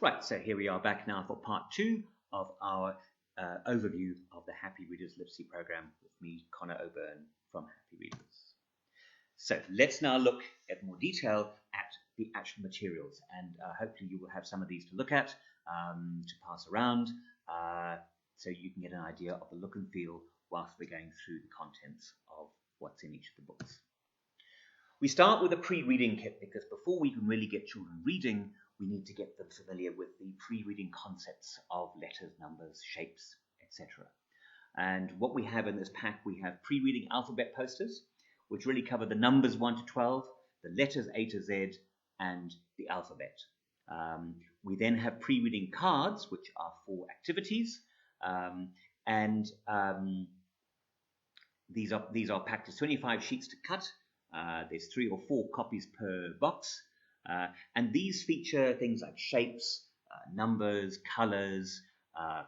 Right, so here we are back now for part 2 of our overview of the Happy Readers Literacy Program with me, Conor O'Beirne from Happy Readers. So let's now look at more detail at the actual materials, and hopefully you will have some of these to look at, to pass around, so you can get an idea of the look and feel whilst we're going through the contents of what's in each of the books. We start with a pre-reading kit because before we can really get children reading, we need to get them familiar with the pre-reading concepts of letters, numbers, shapes, etc. And what we have in this pack, we have pre-reading alphabet posters, which really cover the numbers 1 to 12, the letters A to Z, and the alphabet. We then have pre-reading cards, which are for activities, these are packed as 25 sheets to cut. There's 3 or 4 copies per box. And these feature things like shapes, numbers, colors,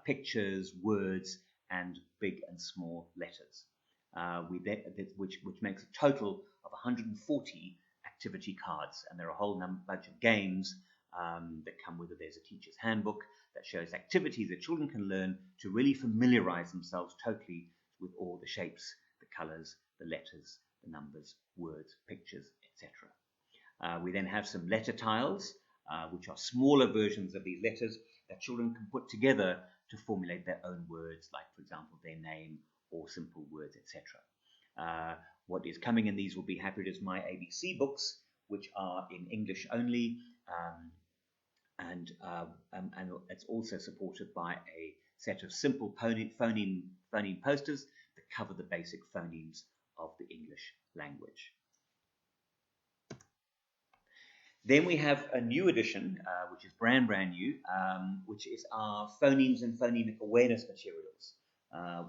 pictures, words, and big and small letters. Which makes a total of 140 activity cards. And there are a whole bunch of games that come with it. There's a teacher's handbook that shows activities that children can learn to really familiarize themselves totally with all the shapes, the colors, the letters, the numbers, words, pictures, etc. We then have some letter tiles, which are smaller versions of these letters that children can put together to formulate their own words, like, for example, their name or simple words, etc. What is coming in these will be Happy Readers My ABC books, which are in English only, and it's also supported by a set of simple phoneme posters that cover the basic phonemes of the English language. Then we have a new edition, which is brand new, which is our phonemes and phonemic awareness materials.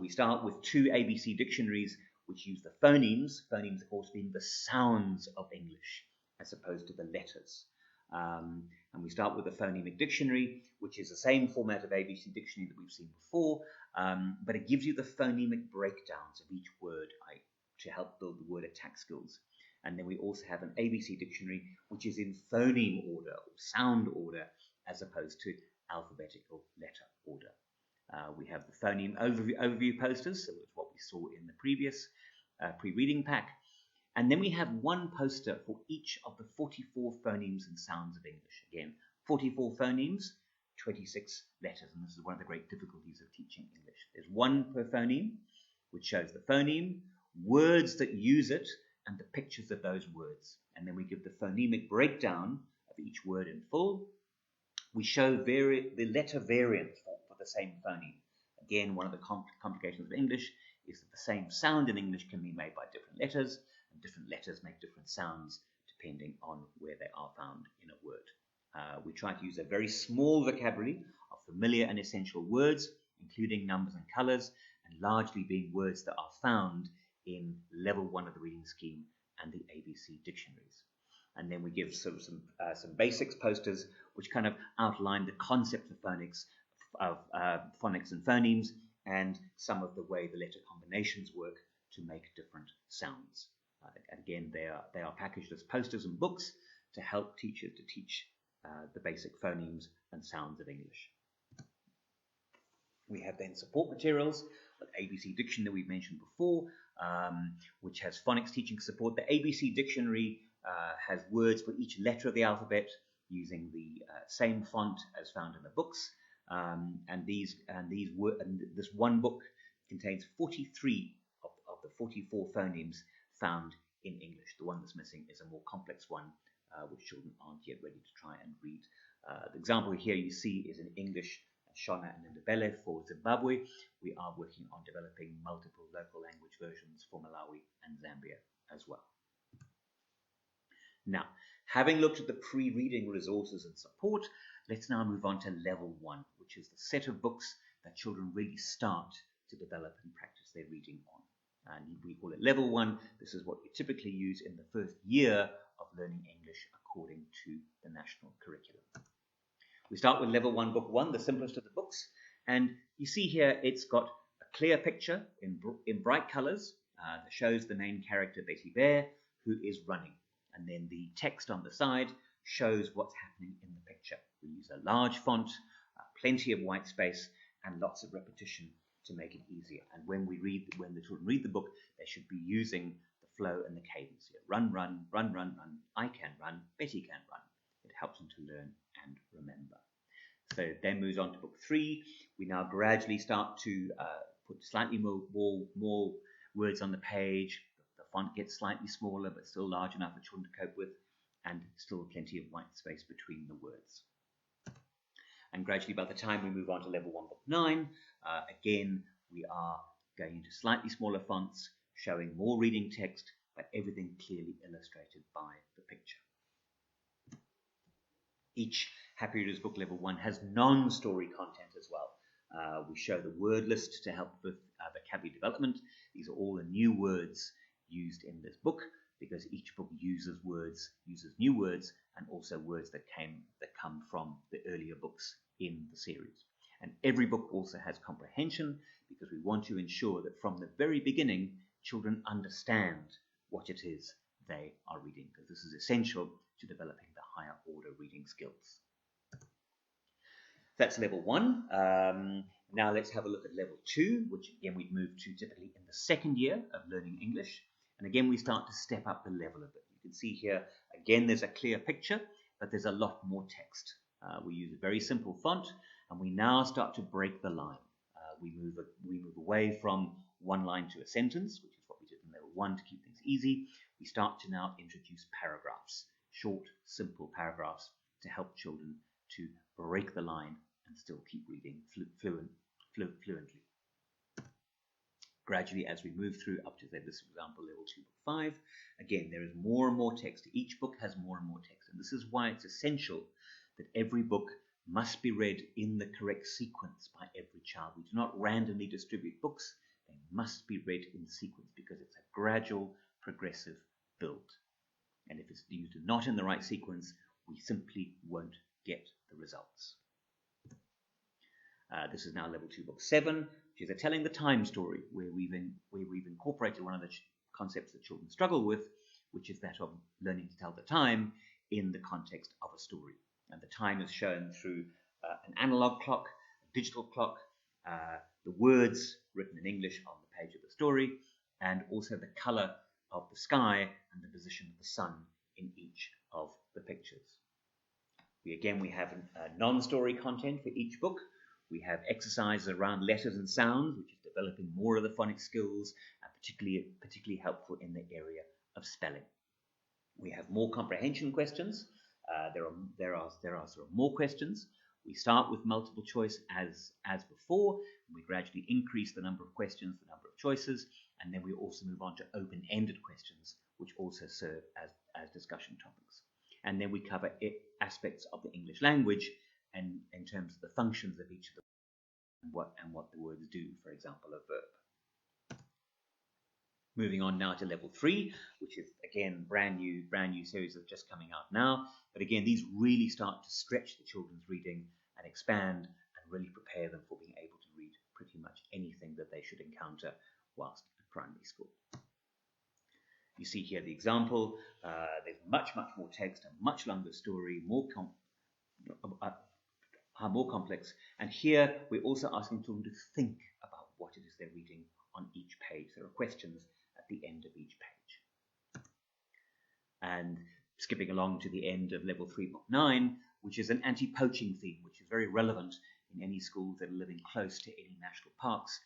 We start with 2 ABC dictionaries, which use the phonemes, of course being the sounds of English, as opposed to the letters. And we start with the phonemic dictionary, which is the same format of ABC dictionary that we've seen before, but it gives you the phonemic breakdowns of each word to help build the word attack skills. And then we also have an ABC dictionary, which is in phoneme order or sound order, as opposed to alphabetical letter order. We have the phoneme overview posters, so that's what we saw in the previous pre-reading pack. And then we have one poster for each of the 44 phonemes and sounds of English. Again, 44 phonemes, 26 letters, and this is one of the great difficulties of teaching English. There's one per phoneme, which shows the phoneme, words that use it, and the pictures of those words. And then we give the phonemic breakdown of each word in full. We show the letter variants for the same phoneme. Again, one of the complications of English is that the same sound in English can be made by different letters, and different letters make different sounds depending on where they are found in a word. We try to use a very small vocabulary of familiar and essential words, including numbers and colors, and largely being words that are found in level 1 of the reading scheme and the ABC dictionaries. And then we give some basics posters which kind of outline the concept of phonics and phonemes, and some of the way the letter combinations work to make different sounds. Again, they are packaged as posters and books to help teachers to teach the basic phonemes and sounds of English. We have then support materials, like ABC Dictionary that we've mentioned before, which has phonics teaching support. The ABC Dictionary has words for each letter of the alphabet using the same font as found in the books. And this one book contains 43 of the 44 phonemes found in English. The one that's missing is a more complex one, which children aren't yet ready to try and read. The example here you see is in English, Shona and Ndebele for Zimbabwe. We are working on developing multiple local language versions for Malawi and Zambia as well. Now, having looked at the pre-reading resources and support, let's now move on to level 1, which is the set of books that children really start to develop and practice their reading on. And we call it level 1. This is what we typically use in the first year of learning English according to the national curriculum. We start with level 1, book 1, the simplest of the books. And you see here it's got a clear picture in bright colors that shows the main character, Betty Bear, who is running. And then the text on the side shows what's happening in the picture. We use a large font, plenty of white space, and lots of repetition to make it easier. And when the children read the book, they should be using the flow and the cadence here. Run, run, run, run, run. I can run. Betty can run. It helps them to learn and remember. So it then moves on to book 3. We now gradually start to put slightly more words on the page. The font gets slightly smaller, but still large enough for children to cope with, and still plenty of white space between the words. And gradually, by the time we move on to level 1, book 9, again, we are going into slightly smaller fonts, showing more reading text, but everything clearly illustrated by the picture. Each Happy Readers book level 1 has non-story content as well. We show the word list to help with vocabulary development. These are all the new words used in this book, because each book uses new words, and also words that come from the earlier books in the series. And every book also has comprehension, because we want to ensure that from the very beginning, children understand what it is they are reading, because this is essential to developing the higher order reading skills. That's level 1. Now let's have a look at level 2, which again we'd move to typically in the second year of learning English. And again, we start to step up the level of it. You can see here, again, there's a clear picture, but there's a lot more text. We use a very simple font, and we now start to break the line. We move away from one line to a sentence, which is what we did in level 1 to keep things easy. We start to now introduce paragraphs, short, simple paragraphs, to help children to break the line and still keep reading fluently. Gradually, as we move through up to, say, this example, level 2, book 5, again, there is more and more text. Each book has more and more text, and this is why it's essential that every book must be read in the correct sequence by every child. We do not randomly distribute books. They must be read in sequence, because it's a gradual, progressive build. And if it's used not in the right sequence, we simply won't get the results. This is now level 2, book 7, which is a telling the time story, where we've incorporated one of the concepts that children struggle with, which is that of learning to tell the time in the context of a story. And the time is shown through an analog clock, a digital clock, the words written in English on the page of the story, and also the color of the sky and the position of the sun in each of the pictures. We have non-story content for each book. We have exercises around letters and sounds, which is developing more of the phonics skills, and particularly helpful in the area of spelling. We have more comprehension questions. There are sort of more questions. We start with multiple choice as before, and we gradually increase the number of questions, the number of choices, and then we also move on to open-ended questions, which also serve as discussion topics. And then we cover aspects of the English language, and in terms of the functions of each of them, and what the words do, for example, a verb. Moving on now to level 3, which is again brand new series that's just coming out now. But again, these really start to stretch the children's reading and expand and really prepare them for being able to read pretty much anything that they should encounter whilst at primary school. You see here the example. There's much more text, a much longer story, more complex. And here we're also asking children to think about what it is they're reading on each page. There are questions at the end of each page. And skipping along to the end of level 3, book 9, which is an anti-poaching theme, which is very relevant in any schools that are living close to any national parks.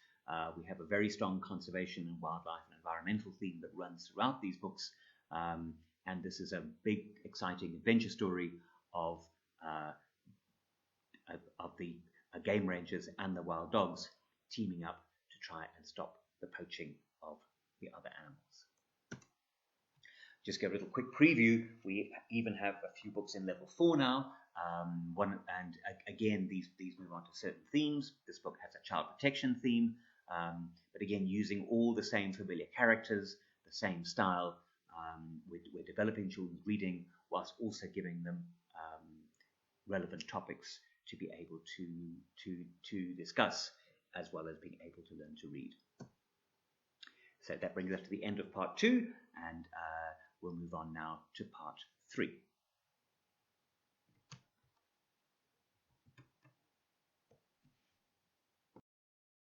We have a very strong conservation and wildlife and environmental theme that runs throughout these books. And this is a big, exciting adventure story of the game rangers and the wild dogs teaming up to try and stop the poaching of the other animals. Just give a little quick preview. We even have a few books in level 4 now. Again, these move on to certain themes. This book has a child protection theme, but again, using all the same familiar characters, the same style. We're developing children's reading whilst also giving them relevant topics to be able to discuss, as well as being able to learn to read. So that brings us to the end of part 2, and we'll move on now to part 3.